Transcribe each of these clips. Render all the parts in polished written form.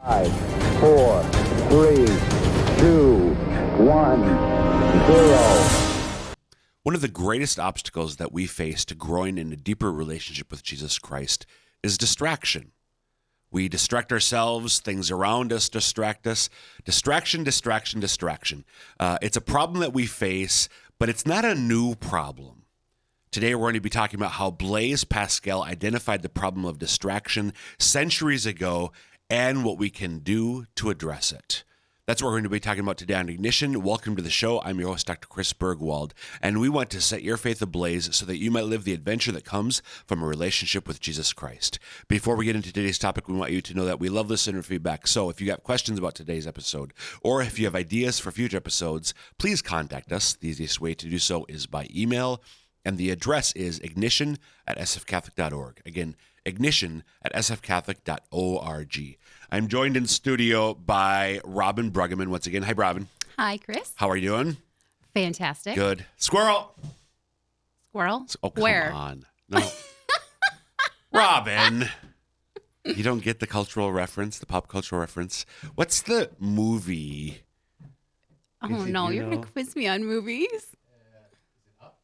5, 4, 3, 2, 1, 0. One of the greatest obstacles that we face to growing in a deeper relationship with Jesus Christ is distraction. We distract ourselves, things around us distract us. Distraction. It's a problem that we face, but it's not a new problem. Today, we're going to be talking about how Blaise Pascal identified the problem of distraction centuries ago and what we can do to address it. That's what we're going to be talking about today on Ignition. Welcome to the show. I'm your host, Dr. Chris Bergwald, and we want to set your faith ablaze so that you might live the adventure that comes from a relationship with Jesus Christ. Before we get into today's topic, we want you to know that we love listener feedback. So if you got questions about today's episode, or if you have ideas for future episodes, please contact us. The easiest way to do so is by email, and the address is ignition@sfcatholic.org. Again, ignition@sfcatholic.org. I'm joined in studio by Robyn Bruggeman once again. Hi, Robyn. Hi, Chris. How are you doing? Fantastic. Good. Squirrel. Squirrel? Oh, come Where? on. No. Robyn. You don't get the cultural reference, the pop cultural reference. What's the movie? Oh, no. You're going to quiz me on movies?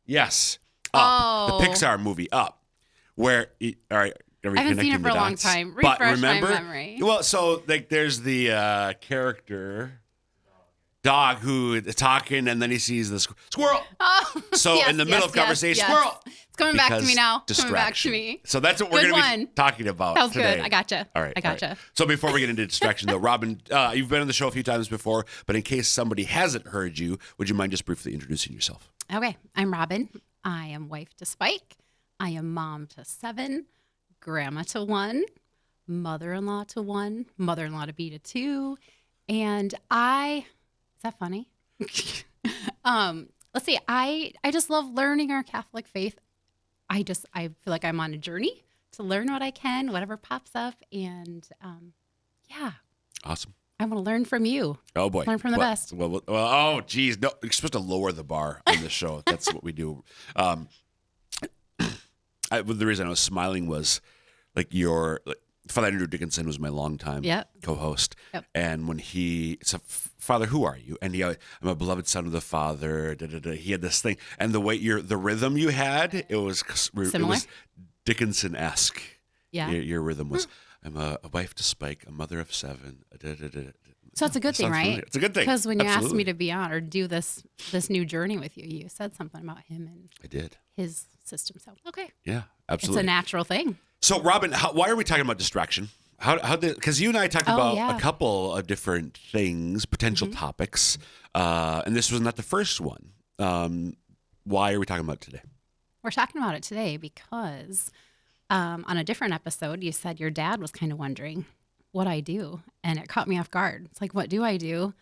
Yes. Up. Oh. The Pixar movie, Up. Where, all right. I haven't seen it for a long time. Refresh my memory. Well, so like there's the character dog who is talking, and then he sees the squirrel. Oh, so yes, in the middle of conversation, yes. squirrel. It's coming back to me now. Distraction. Coming back to me. So that's what we're going to be talking about That was today. good. I gotcha. All right. I gotcha. All right. So before we get into distraction, though, Robyn, you've been on the show a few times before, but in case somebody hasn't heard you, would you mind just briefly introducing yourself? Okay. I'm Robyn. I am wife to Spike. I am mom to 7, grandma to 1, mother-in-law to 1, mother-in-law to be to 2, and is that funny? Let's see. I just love learning our Catholic faith. I feel like I'm on a journey to learn what I can, whatever pops up, and yeah. Awesome. I want to learn from you. Oh boy, learn from the best. Well, oh geez, no, you're supposed to lower the bar on this show. That's what we do. The reason I was smiling was like Father Andrew Dickinson was my longtime co-host, and when he said, "Father, who are you?" and I'm a beloved son of the Father. He had this thing, and the way the rhythm you had, it was Dickinson-esque. Yeah, your rhythm was. I'm a wife to Spike, a mother of 7. So it's a good thing, right? Familiar. It's a good thing. Because when you asked me to be on or do this new journey with you, you said something about him and I did. His system. So okay, yeah, absolutely, it's a natural thing. So Robyn, why are we talking about distraction? Because you and I talked about a couple of different things, potential topics, and this was not the first one. Why are we talking about it today? We're talking about it today because on a different episode, you said your dad was kind of wondering what I do, and it caught me off guard. It's like, what do I do?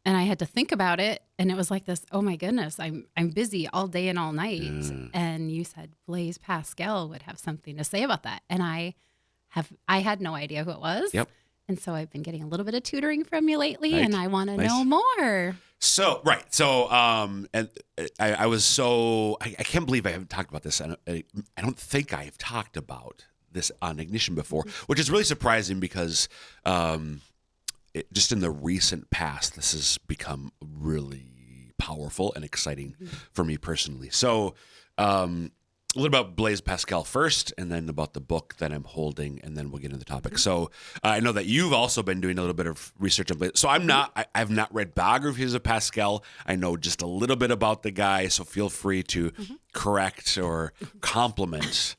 And I had to think about it, and it was like this, oh my goodness, I'm busy all day and all night. And you said Blaise Pascal would have something to say about that. And I had no idea who it was. Yep. And so I've been getting a little bit of tutoring from you lately, and I want to know more. So, right. So, and I was so, I can't believe I haven't talked about this. I don't think I have talked about this on Ignition before, which is really surprising because just in the recent past, this has become really powerful and exciting for me personally. So, a little about Blaise Pascal first, and then about the book that I'm holding, and then we'll get into the topic. So I know that you've also been doing a little bit of research on Blaise. So I've not read biographies of Pascal. I know just a little bit about the guy, so feel free to correct or compliment.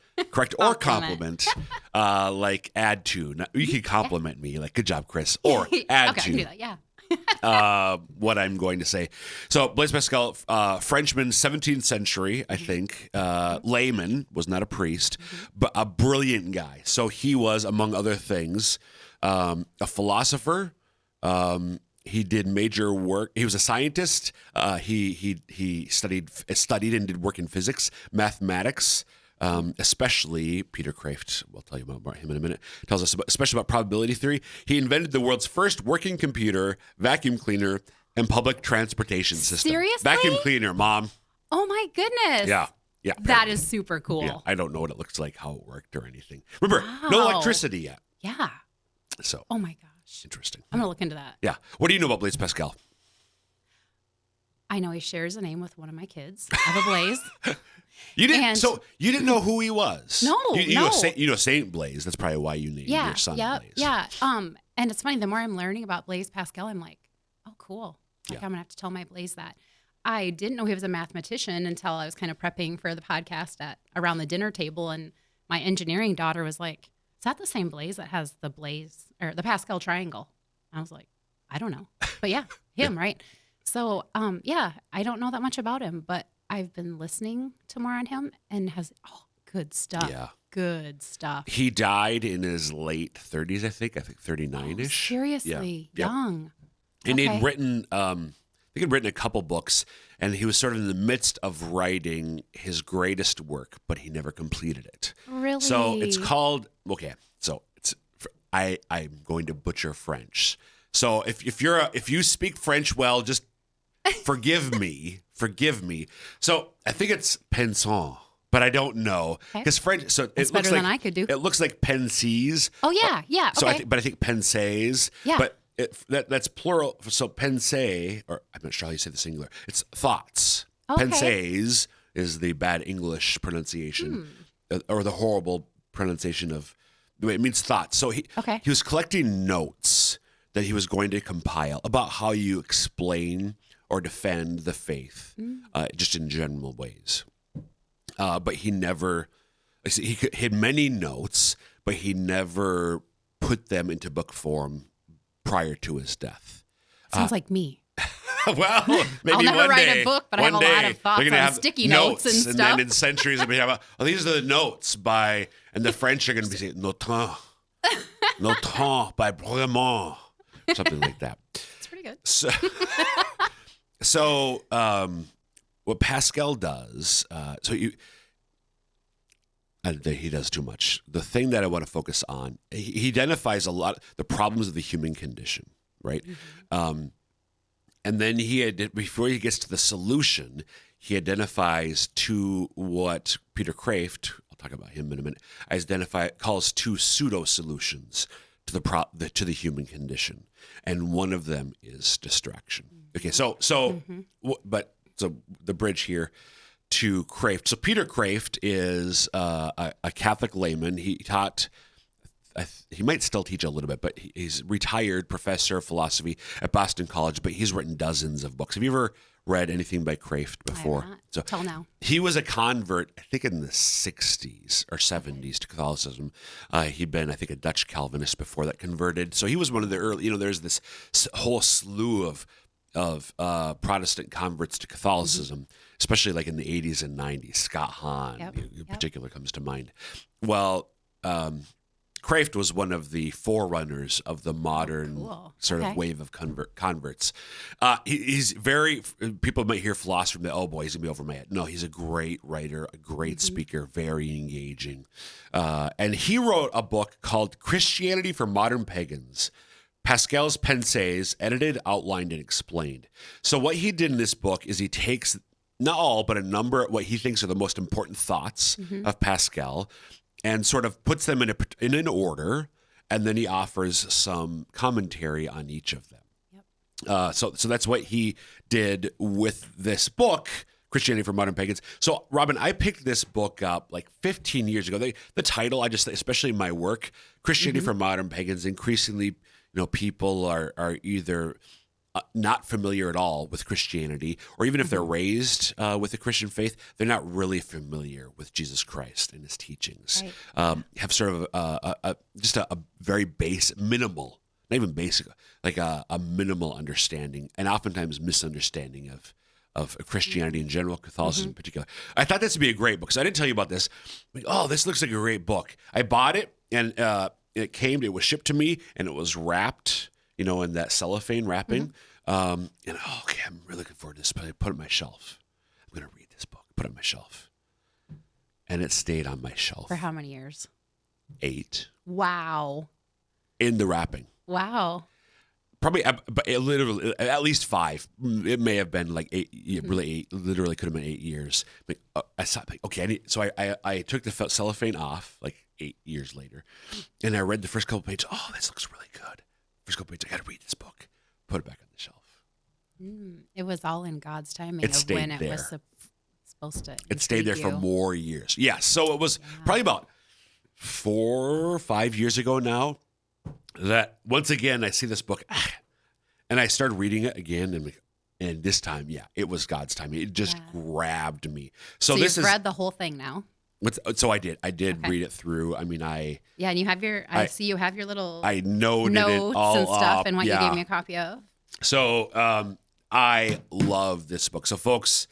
Like add to. Now, you can compliment me, like good job, Chris, or add to. I can do that, yeah. What I'm going to say. So Blaise Pascal, Frenchman, 17th century, I think, layman, was not a priest, but a brilliant guy. So he was, among other things, a philosopher. He did major work. He was a scientist. He studied and did work in physics, mathematics. Especially Peter Kraft, we'll tell you about him in a minute, tells us especially about probability theory. He invented the world's first working computer, vacuum cleaner, and public transportation system. Seriously? Vacuum cleaner, Mom. Oh my goodness. Yeah. That is super cool. Yeah, I don't know what it looks like, how it worked or anything. Remember, no electricity yet. Yeah. So. Oh my gosh. gosh. Interesting. I'm going to look into that. Yeah. What do you know about Blaise Pascal? I know he shares a name with one of my kids. I have a Blaise. You didn't. And- So you didn't know who he was. No, you no. know Saint Blaise. That's probably why you named your son Blaise. Yeah. And it's funny, the more I'm learning about Blaise Pascal, I'm like, oh, cool. Like, I'm going to have to tell my Blaise that. I didn't know he was a mathematician until I was kind of prepping for the podcast around the dinner table. And my engineering daughter was like, is that the same Blaise that has the Blaise or the Pascal triangle? I was like, I don't know. But yeah, him, right? So, I don't know that much about him, but I've been listening to more on him and good stuff. Yeah. Good stuff. He died in his late 30s, I think 39-ish. Seriously, Yeah. young. And Okay. he'd written, he'd written a couple books, and he was sort of in the midst of writing his greatest work, but he never completed it. Really? So it's called, I'm going to butcher French. So if you speak French well, just forgive me. So I think it's Penson, but I don't know because French. So It's it looks better like than I could do. It looks like Pensies. Oh yeah, yeah. So Okay. I think Pensees. Yeah. But that's plural. So pensée, or I'm not sure how you say the singular. It's thoughts. Okay. Pensées is the bad English pronunciation, or the horrible pronunciation of. It means thoughts. So he was collecting notes that he was going to compile about how you explain or defend the faith, just in general ways. But he never. He had many notes, but he never put them into book form prior to his death. Sounds like me. Well, maybe I'll never one write day, a book, but I have a one lot day of thoughts we're gonna on have sticky notes and and stuff. then in centuries, we'll have, these are the notes by, and the French are going to be saying, Notre by Bruggeman, something like that. It's pretty good. So what Pascal does, he does too much. The thing that I want to focus on, he identifies a lot the problems of the human condition, right? And then before he gets to the solution, he identifies what Peter Kraft, I'll talk about him in a minute, calls two pseudo solutions to the human condition, and one of them is distraction. Okay, so the bridge here to Kraft. So Peter Kraft is a Catholic layman. He taught. He might still teach a little bit, but he's retired professor of philosophy at Boston College. But he's written dozens of books. Have you ever read anything by Kraft before? I have not, till now. He was a convert, I think, in the 60s or 70s to Catholicism. He'd been, I think, a Dutch Calvinist before that converted. So he was one of the early. There's this whole slew of Protestant converts to Catholicism, especially like in the 80s and 90s. Scott Hahn, in particular, comes to mind. Well. Kraft was one of the forerunners of the modern sort of wave of converts. He's people might hear philosophy and he's going to be over my head. No, he's a great writer, a great speaker, very engaging. And he wrote a book called Christianity for Modern Pagans, Pascal's Pensées, edited, outlined, and explained. So what he did in this book is he takes, not all, but a number of what he thinks are the most important thoughts of Pascal, and sort of puts them in an order, and then he offers some commentary on each of them. Yep. So that's what he did with this book, Christianity for Modern Pagans. So, Robyn, I picked this book up like 15 years ago. The title, especially in my work, Christianity for Modern Pagans, increasingly, people are either not familiar at all with Christianity, or even if they're raised with the Christian faith, they're not really familiar with Jesus Christ and his teachings. Right. Have sort of just a very minimal, not even basic, like a minimal understanding, and oftentimes misunderstanding of Christianity in general, Catholicism in particular. I thought this would be a great book, because I didn't tell you about this. This looks like a great book. I bought it, and it was shipped to me, and it was wrapped, in that cellophane wrapping. I'm really looking forward to this, but I put it on my shelf. I'm going to read this book, put it on my shelf. And it stayed on my shelf. For how many years? 8. Wow. In the wrapping. Wow. Probably, but literally, at least 5. It may have been like 8, really 8, literally could have been 8 years. I thought, so I took the cellophane off like 8 years later, and I read the first couple pages. Oh, this looks really good. first couple pages, I got to read this book. Put it back on the shelf. It was all in God's timing It of stayed when it there. was supposed to. It stayed there intrigue for you. more years. Yeah. So it was probably about 4 or 5 years ago now that once again I see this book and I started reading it again, and this time, it was God's timing. It just grabbed me. So this you've is read the whole thing now. so I did read it through. I mean, and you have I see you have your little I noted notes it all and stuff up. and what you gave me a copy of. So I love this book. So folks,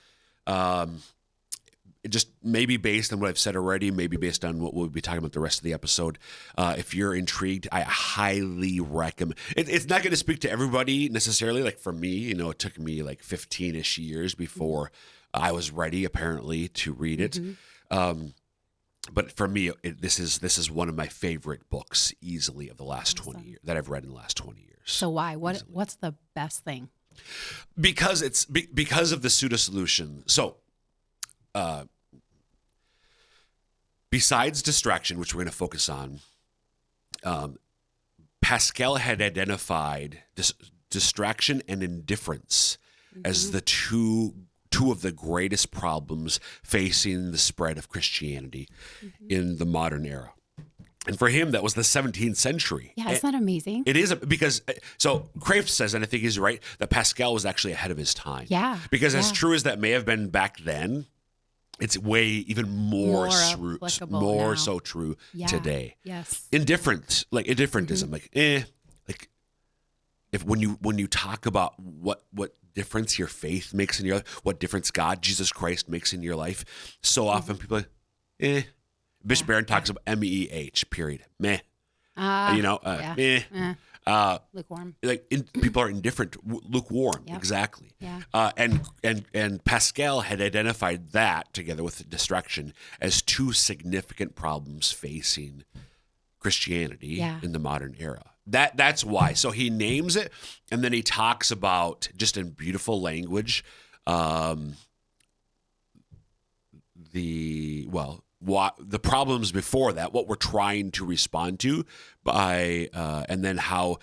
just maybe based on what I've said already, maybe based on what we'll be talking about the rest of the episode, if you're intrigued, I highly recommend. It's not going to speak to everybody necessarily. Like for me, it took me like 15-ish years before I was ready, apparently, to read it. But for me, this is one of my favorite books, easily, of the last 20 years that I've read in the last 20 years. So why? What's the best thing? Because because of the pseudo solution. So, besides distraction, which we're going to focus on, Pascal had identified distraction and indifference as the two of the greatest problems facing the spread of Christianity in the modern era. And for him, that was the 17th century. Yeah, isn't that amazing? It is because, so Kraft says, and I think he's right, that Pascal was actually ahead of his time. Yeah. Because as true as that may have been back then, it's way even more applicable now. so true today. Yes. Indifference, like indifferentism, like if when you talk about what difference your faith makes in your life, what difference God, Jesus Christ, makes in your life, so often people are like, Bishop Barron talks about MEH, period. Meh. Meh. Lukewarm. People are indifferent, lukewarm. Yep. Exactly. Yeah. And Pascal had identified that together with distraction as two significant problems facing Christianity in the modern era. That's why. So he names it, and then he talks about, just in beautiful language, the problems before that, what we're trying to respond to by, and then how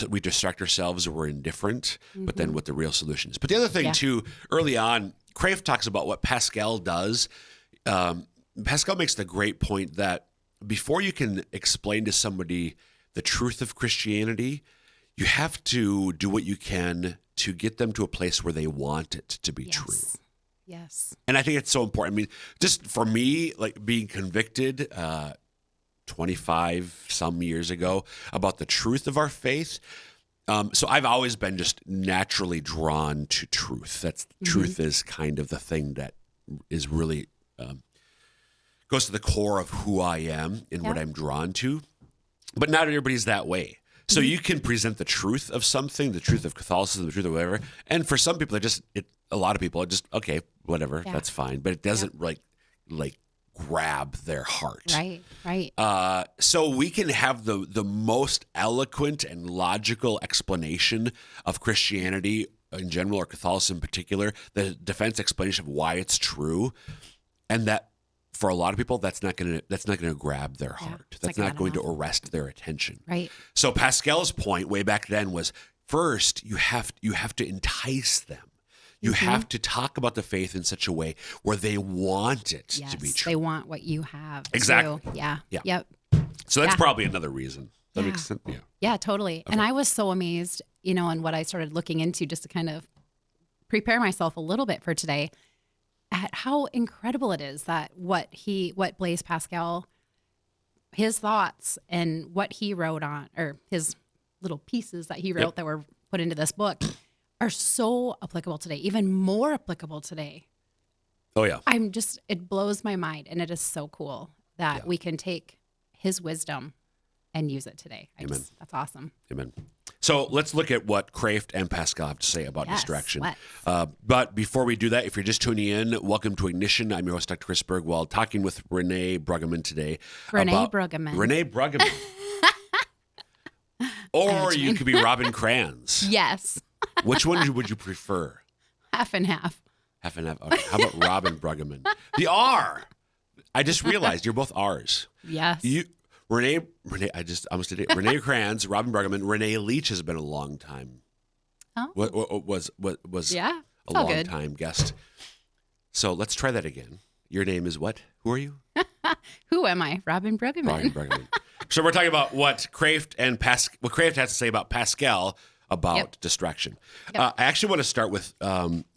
we distract ourselves or we're indifferent, but then what the real solution is. But the other thing too, early on, Kraft talks about what Pascal does. Pascal makes the great point that before you can explain to somebody the truth of Christianity, you have to do what you can to get them to a place where they want it to be true. Yes. And I think it's so important. I mean, just for me, like being convicted 25 some years ago about the truth of our faith. So I've always been just naturally drawn to truth. Truth is kind of the thing that is really goes to the core of who I am and what I'm drawn to. But not everybody's that way. So you can present the truth of something, the truth of Catholicism, the truth of whatever. And for some people, a lot of people are just, okay, whatever, that's fine. But it doesn't like grab their heart. Right. So we can have the most eloquent and logical explanation of Christianity in general, or Catholicism in particular, the defense explanation of why it's true, and that for a lot of people, that's not going to grab their heart. That's not going to arrest their attention. Right. So Pascal's point way back then was, first you have to entice them. You have to talk about the faith in such a way where they want it to be true. They want what you have. Exactly. Too. Yeah. Yep. So that's probably another reason. That makes sense. Yeah. Yeah, totally. Okay. And I was so amazed, and what I started looking into just to kind of prepare myself a little bit for today, at how incredible it is that what Blaise Pascal, his thoughts and what he wrote on, or his little pieces that he wrote that were put into this book, are so applicable today, even more applicable today. Oh yeah. It blows my mind, and it is so cool that we can take his wisdom and use it today. That's awesome. Amen. So let's look at what Kraft and Pascal have to say about distraction. But before we do that, if you're just tuning in, welcome to Ignition. I'm your host, Dr. Chris Bergwald, talking with Robyn Bruggeman today. Robyn Bruggeman. Or you could be Robyn Kranz. Yes. Which one would you prefer? Half and half. Half and half. Okay. How about Robyn Bruggeman? The R. I just realized you're both R's. Yes. Renee, I just almost did it. Renee Kranz, Robyn Bruggeman, Renee Leach has been a long time. Oh. Was Yeah. a long time guest. So let's try that again. Your name is what? Who are you? Who am I? Robyn Bruggeman. Robyn Bruggeman. So we're talking about what Kraft has to say about Pascal about distraction. Yep. I actually want to start with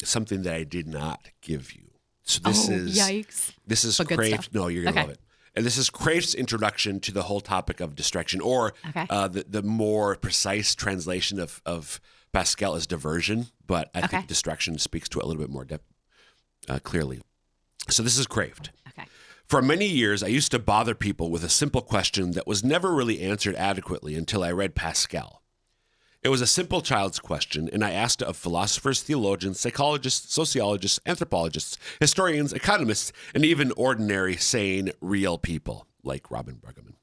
something that I did not give you. So this is yikes. This is But good Kraft. stuff. No, you're gonna Okay. love it. And this is Kraft's introduction to the whole topic of distraction, or the more precise translation of Pascal is diversion, but I think distraction speaks to it a little bit more clearly. So this is Kraft. Okay. For many years, I used to bother people with a simple question that was never really answered adequately until I read Pascal. It was a simple child's question, and I asked it of philosophers, theologians, psychologists, sociologists, anthropologists, historians, economists, and even ordinary, sane, real people like Robyn Bruggeman.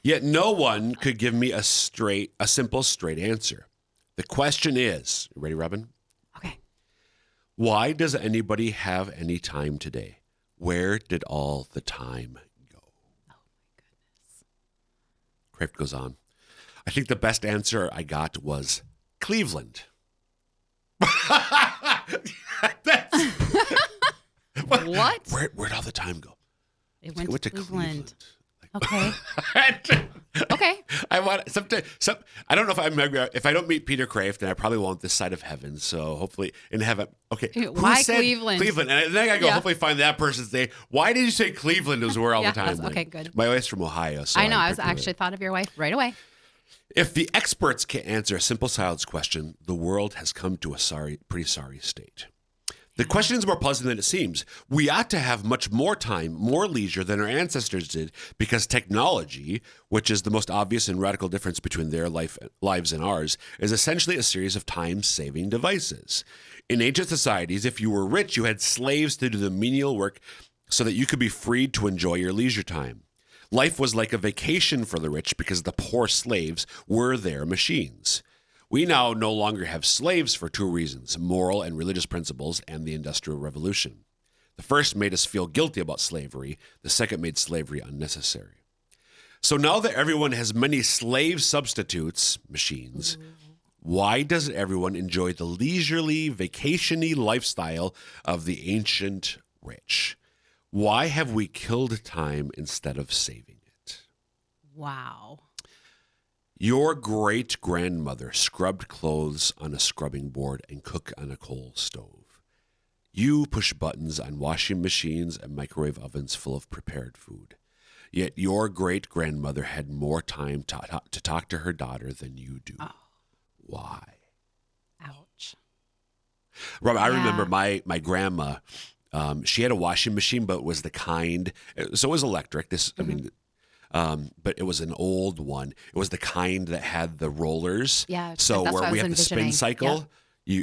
Yet no one could give me a simple, straight answer. The question is, you ready, Robyn? Okay. Why does anybody have any time today? Where did all the time go? Oh, my goodness. Kraft goes on. I think the best answer I got was Cleveland. What? Where'd all the time go? It went to Cleveland. Like, Okay. Okay. I want I don't know if I don't meet Peter Kraft, then I probably won't this side of heaven. So hopefully in heaven. Okay. Why Cleveland? Cleveland. And then I go hopefully find that person's name. Why did you say Cleveland is where all the time went? Okay, good. My wife's from Ohio. So I know. I was actually thought of your wife right away. If the experts can't answer a simple child's question, the world has come to a pretty sorry state. The question is more puzzling than it seems. We ought to have much more time, more leisure than our ancestors did, because technology, which is the most obvious and radical difference between their lives and ours, is essentially a series of time-saving devices. In ancient societies, if you were rich, you had slaves to do the menial work so that you could be freed to enjoy your leisure time. Life was like a vacation for the rich because the poor slaves were their machines. We now no longer have slaves for two reasons: moral and religious principles and the Industrial Revolution. The first made us feel guilty about slavery. The second made slavery unnecessary. So now that everyone has many slave substitutes, machines, why doesn't everyone enjoy the leisurely, vacation-y lifestyle of the ancient rich? Why have we killed time instead of saving it? Wow. Your great-grandmother scrubbed clothes on a scrubbing board and cooked on a coal stove. You push buttons on washing machines and microwave ovens full of prepared food. Yet your great-grandmother had more time to talk to her daughter than you do. Oh. Why? Ouch. Robyn, I remember my grandma. She had a washing machine, but it was the kind. So it was electric. But it was an old one. It was the kind that had the rollers. Yeah. So that's where what I we was have the spin envisioning. cycle,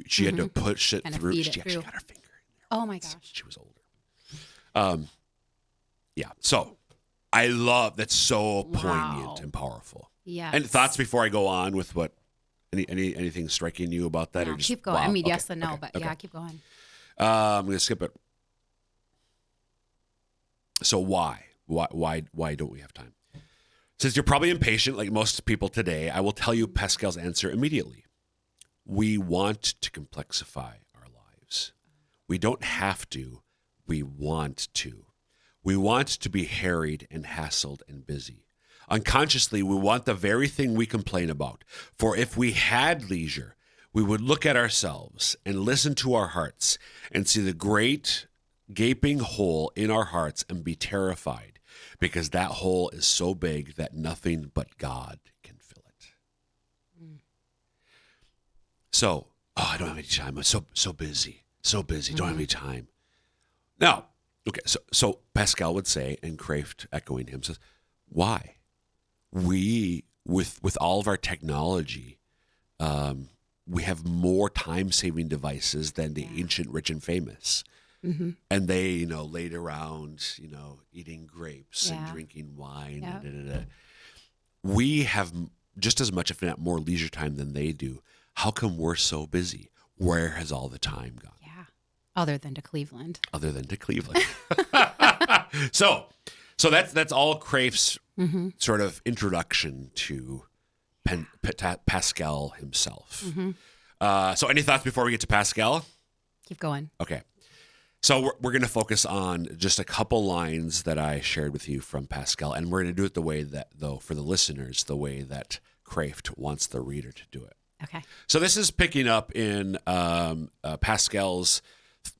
she had to push it Kind of through. feed She it actually through. got her finger in there. Oh my gosh. She was older. Yeah. So I love that's so poignant and powerful. Yeah. And thoughts before I go on with what anything striking you about that, No, or just keep going. wow. I mean, Okay, yes and no, okay, but okay. yeah, keep going. I'm going to skip it. So why don't we have time? Since you're probably impatient like most people today, I will tell you Pascal's answer immediately. We want to complexify our lives. We don't have to. We want to. We want to be harried and hassled and busy. Unconsciously, we want the very thing we complain about. For if we had leisure, we would look at ourselves and listen to our hearts and see the great gaping hole in our hearts and be terrified, because that hole is so big that nothing but God can fill it. So, I don't have any time. I'm so busy. Don't have any time. Now, okay, so Pascal would say, and Kraft echoing him says, why? We, with all of our technology, we have more time-saving devices than the ancient rich and famous. Mm-hmm. And they, laid around, eating grapes and drinking wine. Yep. We have just as much, if not more, leisure time than they do. How come we're so busy? Where has all the time gone? Yeah. Other than to Cleveland. So that's all Kraft's sort of introduction to Pascal himself. So any thoughts before we get to Pascal? Keep going. Okay. So we're going to focus on just a couple lines that I shared with you from Pascal, and we're going to do it the way that, though, for the listeners, the way that Kraft wants the reader to do it. Okay. So this is picking up in Pascal's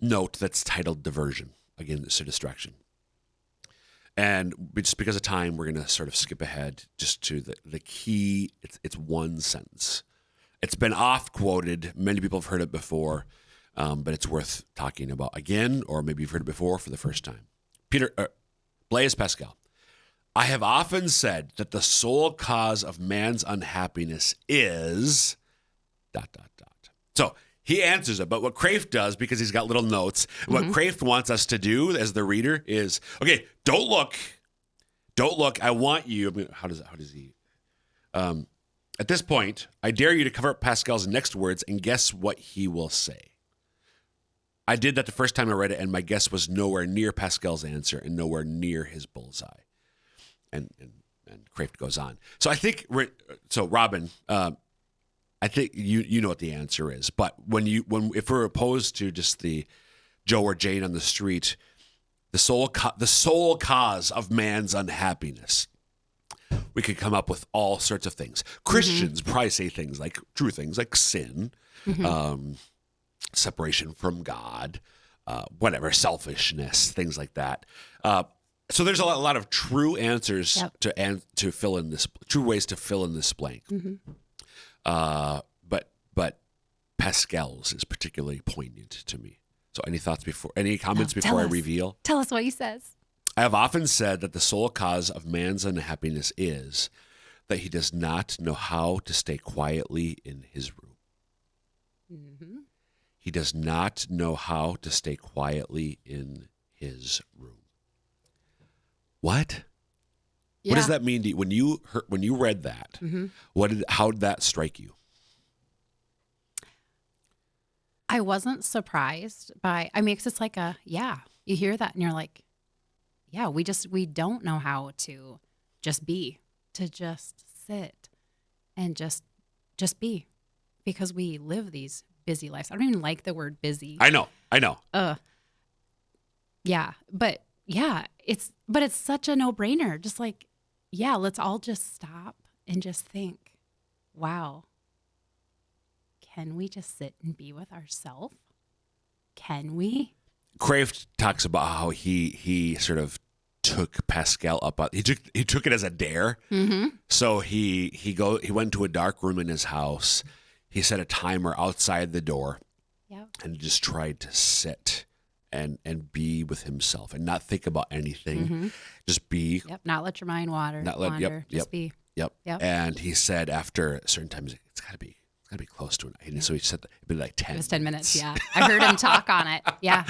note that's titled Diversion. Again, it's a distraction. And just because of time, we're going to sort of skip ahead just to the key. It's one sentence. It's been oft-quoted. Many people have heard it before, but it's worth talking about again, or maybe you've heard it before for the first time. Blaise Pascal. I have often said that the sole cause of man's unhappiness is ... So he answers it, but what Kraft does, because he's got little notes, what Kraft wants us to do as the reader is, okay, don't look. I want you. I mean, how does he? At this point, I dare you to cover up Pascal's next words and guess what he will say. I did that the first time I read it, and my guess was nowhere near Pascal's answer and nowhere near his bullseye. And Kraft goes on. So I think, Robyn, I think you know what the answer is. But if we're opposed to just the Joe or Jane on the street, the sole cause of man's unhappiness, we could come up with all sorts of things. Christians probably say things like true things like sin, separation from God, whatever, selfishness, things like that. So there's a lot of true answers to fill in this, true ways to fill in this blank. But Pascal's is particularly poignant to me. So any comments before I reveal? Tell us what he says. I have often said that the sole cause of man's unhappiness is that he does not know how to stay quietly in his room. He does not know how to stay quietly in his room. What? Yeah. What does that mean to you? When you read that, how did that strike you? I wasn't surprised by, because it's like you hear that and you're like, yeah, we don't know how to just be, to just sit and just be, because we live these busy lives. I don't even like the word busy. I know. Yeah, but it's such a no-brainer. Just like, yeah, let's all just stop and just think, wow, can we just sit and be with ourselves? Can we? Kraft talks about how he sort of took Pascal up. He took it as a dare. So he went to a dark room in his house. He set a timer outside the door, and just tried to sit and be with himself and not think about anything. Just be. Yep. Not let your mind wander. Just be. Yep. And he said after certain times, it's got to be close to it. And so he said it'd be like 10. It was 10 minutes. Yeah. I heard him talk on it. Yeah.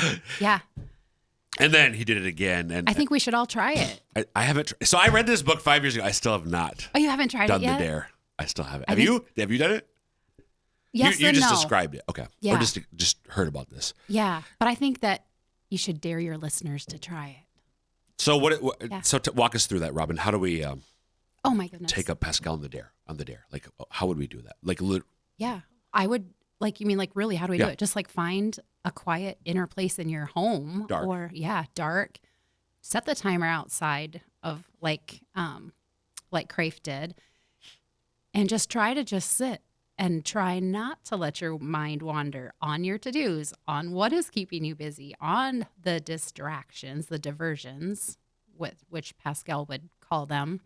And then he did it again. And I think we should all try it. I haven't. So I read this book 5 years ago. I still have not. Oh, you haven't tried it yet? Done the dare. I still haven't. Have you done it? Yes, you just no. described it. Okay. Yeah. Or just heard about this. Yeah. But I think that you should dare your listeners to try it. So walk us through that, Robyn. How do we oh my goodness, take up Pascal on the dare? Like, how would we do that? Like, yeah, I would. Like, you mean like really? How do we do it? Just like find a quiet inner place in your home, dark. Dark. Set the timer outside of like Kraft did, and just try to just sit and try not to let your mind wander on your to-dos, on what is keeping you busy, on the distractions, the diversions, which Pascal would call them,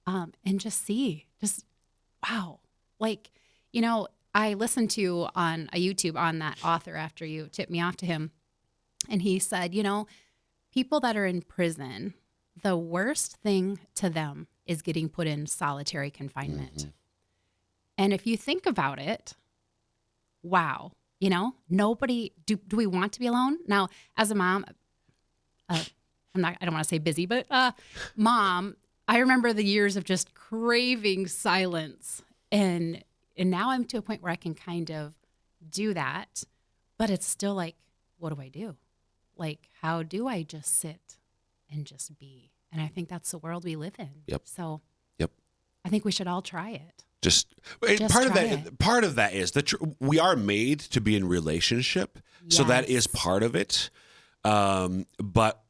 and just wow. Like, I listened to on a YouTube on that author after you tipped me off to him, and he said, people that are in prison, the worst thing to them is getting put in solitary confinement. And if you think about it, wow, nobody, do we want to be alone? Now, as a mom, I don't want to say busy, but mom, I remember the years of just craving silence. And now I'm to a point where I can kind of do that, but it's still like, what do I do? Like, how do I just sit and just be And I think that's the world we live in. Yep. So Yep. I think we should all try it. Just Just part of try that. it. Part of that is that we are made to be in relationship, so that is Yes. part of it. But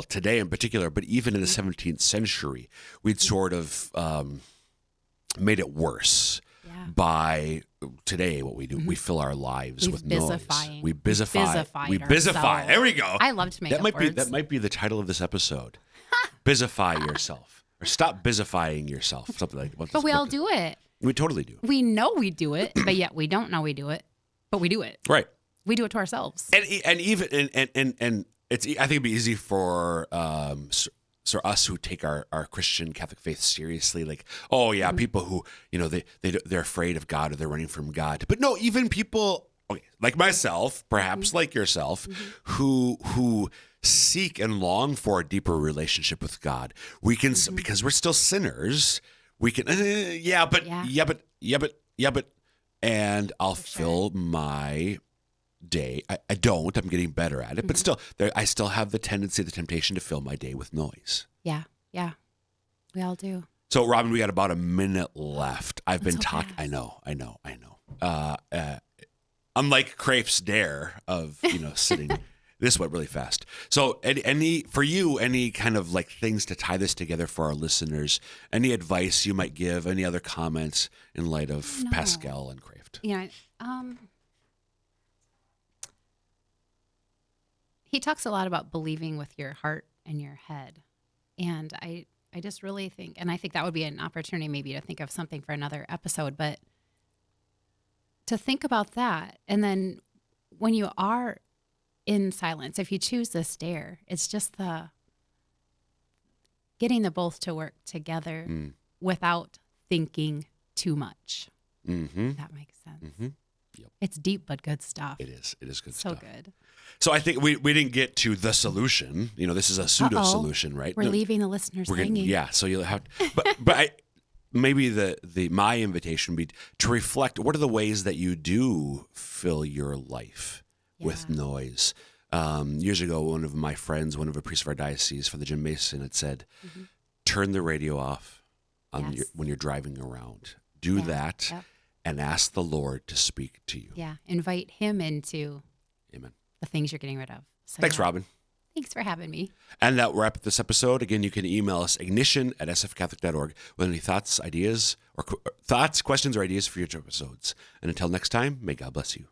today in particular, but even in the 17th century, we'd sort of made it worse Yeah. by today. What we do, we fill our lives with noise. Busifying. We busify. We Busified busify. ourselves. There we go. I love to make up words. That might be the title of this episode. Busify yourself, or stop busifying yourself. Something like that. But we all do it. We totally do. We know we do it, but yet we don't know we do it. But we do it. Right. We do it to ourselves. And even and it's, I think it'd be easy for us who take our Christian Catholic faith seriously, like, oh yeah, people who, they're afraid of God or they're running from God. But no, even people like myself, perhaps like yourself, who seek and long for a deeper relationship with God. We can, because we're still sinners, we can, but, and I'll fill my day. I don't. I'm getting better at it, but still, I still have the temptation to fill my day with noise. Yeah. We all do. So, Robyn, we got about a minute left. I've been so talking. fast. I know. Unlike Crafe's dare of sitting, this went really fast. So, any kind of like things to tie this together for our listeners? Any advice you might give? Any other comments in light of No. Pascal and Crafe? He talks a lot about believing with your heart and your head. And I just really think, and I think that would be an opportunity maybe to think of something for another episode, but to think about that. And then when you are in silence, if you choose this dare, it's just getting the both to work together without thinking too much. Mm-hmm. If that makes sense. Mm-hmm. Yep. It's deep but good stuff. It is good So stuff. good. So I think we didn't get to the solution. This is a pseudo solution, right? We're leaving the listeners hanging. Yeah. So you'll have, but maybe my invitation would be to reflect. What are the ways that you do fill your life with noise? Years ago, one of my friends, one of a priest of our diocese for the Jim Mason, had said, "Turn the radio off when you're driving around. Do that." Yep. And ask the Lord to speak to you. Yeah. Invite him into Amen. the things you're getting rid of. So, Thanks, Robyn. Thanks for having me. And that wrap up this episode. Again, you can email us ignition@sfcatholic.org with any thoughts, questions, or ideas for future episodes. And until next time, may God bless you.